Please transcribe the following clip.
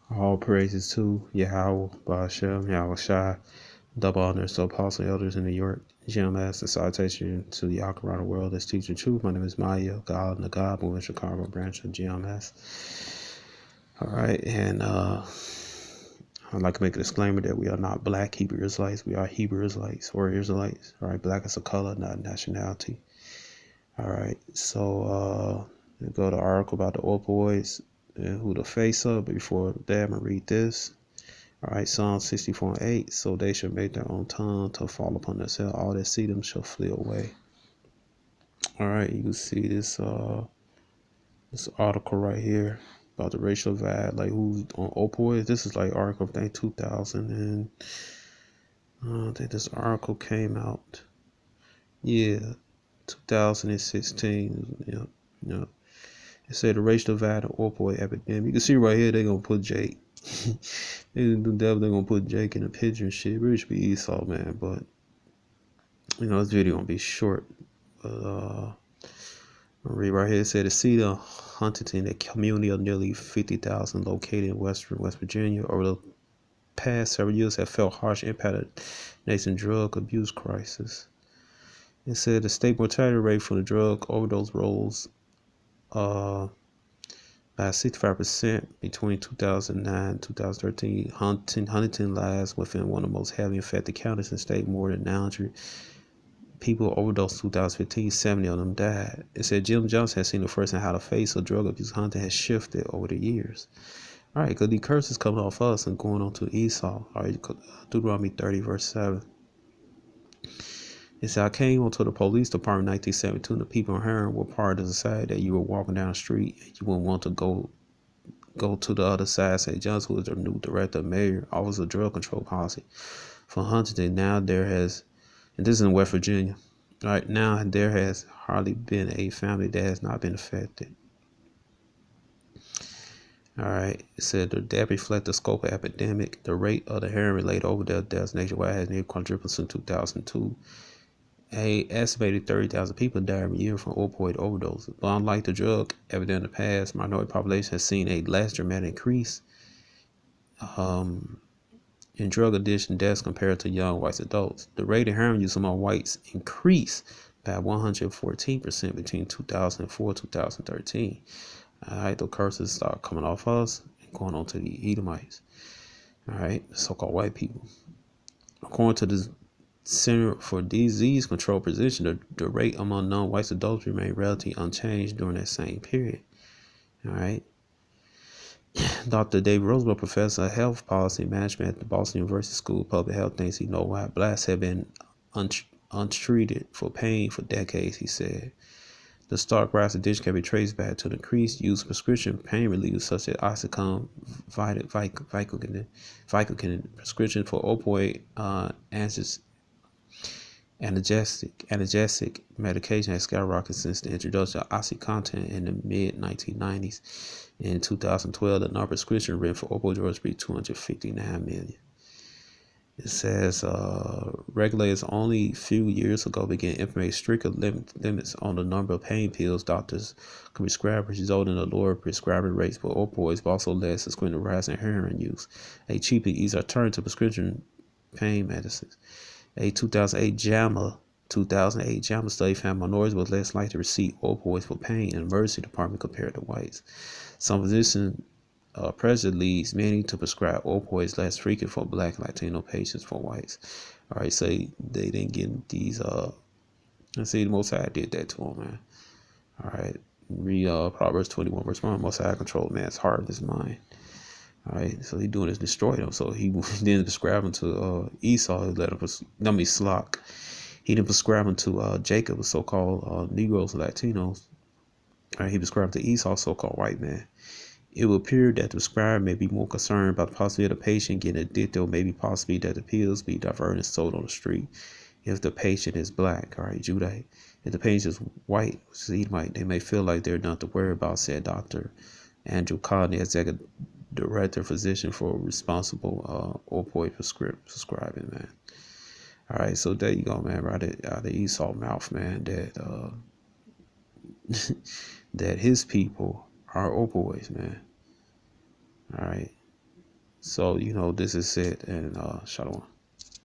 All praises to Yahweh, Ba'ashem, Yahweh Shai, double honors to apostle elders in New York, GMS, and salutation to the Alcarada world that's teaching truth. My name is Maya, God and the God, moving Chicago branch of GMS. All right, and I'd like to make a disclaimer that we are not black Hebrew Israelites. We are Hebrew Israelites or Israelites. All right, black is a color, not nationality. All right, so we go to the article about the opioids and who the face of. But before that, I'm going to read this. All right, Psalm 64:8. So they shall make their own tongue to fall upon themselves. All that see them shall flee away. All right, you can see this article right here about the racial divide, like who's on opioids. This is like article, I think 2000, and I think this article came out, 2016. Yeah. It said the racial divide and opioid epidemic. You can see right here they're gonna put Jake. They're gonna put Jake in a picture and shit. Really should be Esau, man. But this video gonna be short. But I'll read right here. It said the city of Huntington, a community of nearly 50,000 located in western West Virginia, over the past several years have felt harsh impact of the nation's drug abuse crisis. It said the state mortality rate for the drug overdose rose by 65% between 2009 and 2013. Huntington lies within one of the most heavily infected counties in the state. More than 900 people overdosed in 2015. 70 of them died. It said Jim Johnson has seen the first and how the face of drug abuse Huntington has shifted over the years. All right, because these curses coming off us and going on to Esau. All right, Deuteronomy 30, verse 7. It said, I came onto the police department in 1972, and the people in Heron were part of the society that you were walking down the street and you wouldn't want to go to the other side. Say Johnson, who is the new director, mayor, office of drug control policy for Huntington. Now there has, and this is in West Virginia, right now there has hardly been a family that has not been affected. All right, it said that reflect the scope of epidemic. The rate of the heroin-related overdose deaths nationwide has nearly quadrupled since 2002. A estimated 30,000 people die every year from opioid overdoses. But unlike the drug epidemic in the past, minority population has seen a less dramatic increase in drug addiction deaths compared to young white adults. The rate of heroin use among whites increased by 114% between 2004 and 2013. All right, the curses start coming off us and going on to the Edomites. All right, so-called white people. According to the Center for Disease Control position, the rate among non-white adults remained relatively unchanged during that same period. All right. Dr. David Roosevelt, professor of health policy management at the Boston University School of Public Health, thinks he knows why blacks have been untreated for pain for decades, he said. The stark rise of addiction can be traced back to the increased use of prescription pain relievers such as Oxycontin, Vicodin, prescription for opioid analgesic medication has skyrocketed since the introduction of Oxycontin in the mid-1990s. In 2012, the number of prescriptions written for opioid drugs reached 259 million. It says regulators only a few years ago began implementing stricter limits on the number of pain pills doctors can prescribe, resulting in lower prescribing rates for opioids, but also led to the rise in heroin use, a cheap and easy alternative to prescription pain medicines. A 2008 JAMA study found minorities were less likely to receive opioids for pain in the emergency department compared to whites. Some physician pressure leads many to prescribe opioids less frequent for black and Latino patients for whites. All right, so they didn't get these. Let's see, the Most High did that to them, man. All right, read Proverbs 21 verse 1. Most High control man's heart and his mind. All right, so he doing is destroy them. So he didn't prescribe them to Esau. He let him, Slock. He didn't prescribe them to Jacob, so-called Negroes and Latinos. All right, he prescribed to Esau, so-called white man. It will appear that the prescriber may be more concerned about the possibility of the patient getting addicted, or maybe possibly that the pills be diverted and sold on the street. If the patient is black, all right, Judite. If the patient is white, Edomite, they may feel like they're not to worry about, said Dr. Andrew Conley, executive director physician for responsible opioid prescribing, man. All right, so there you go, man. Right out of Esau mouth, man. That that his people are opioids, man. All right, So, this is it. And Shalom.